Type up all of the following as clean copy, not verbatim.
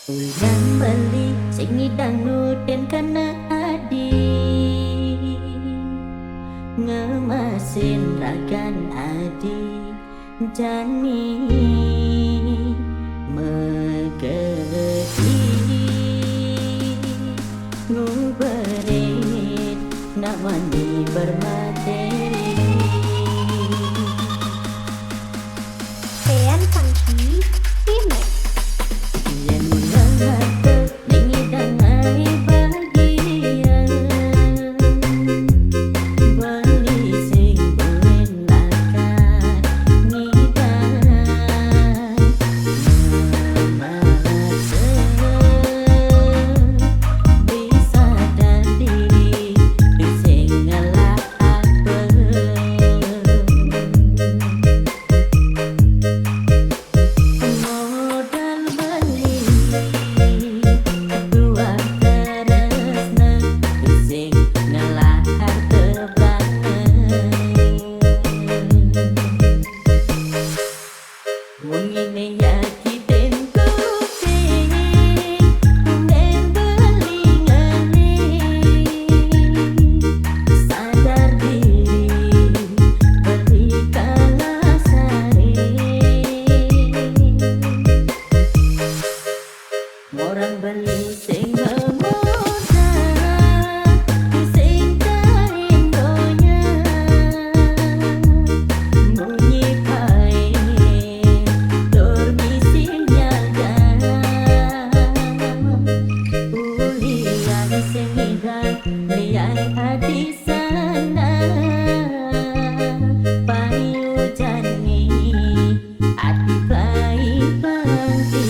Ulang balik sing dangduten kana adi ngemasin ragan adi jani megeti nguberit nak mandi bermateri Ean Funky Remix. yang mengangkat dingin dangai bahagia beli sing buin lakat ngidan memaksa bisa dan diri sing ngelak apa modal beli dua teresna sing ngelahar tebangan mun ngene yakin kupi men beli ngene sadar diri beli kalah sare orang beli sing memuda sing kain donya bunyi pai dormisin nyaga ulian sing hilang lian hati sana payu jani hati baik bangkit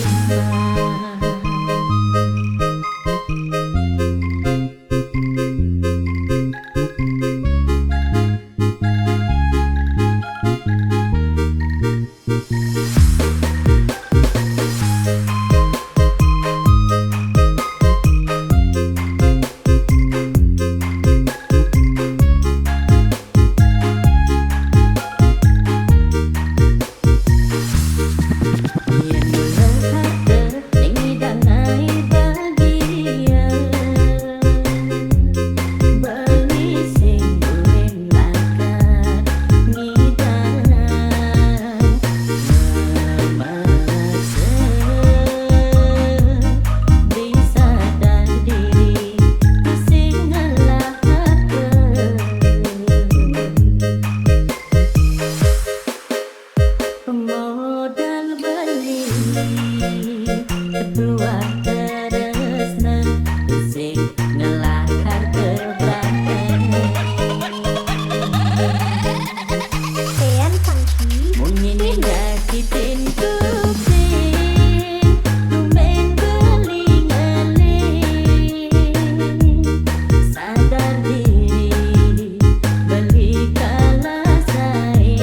modal beli kedua teresna sing ngelakar keberatan Ean Funky mun ngene nyakitin kuping men beli ngene sadar diri beli kalah sae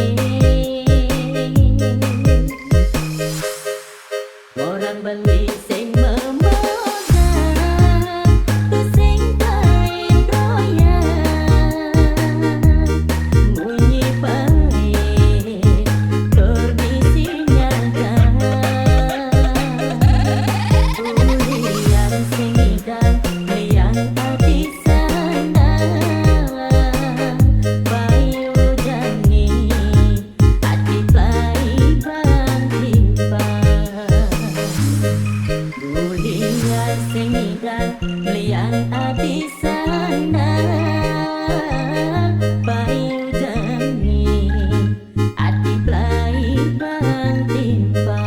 orang beli sing memoda sing kain doyan bunyi pahit dormisi nyaga ulian sing hidang liang hati sana bayu jani hati baik bangkit dunia sing hilang liang hati sana bayu jani hati baik bang timpa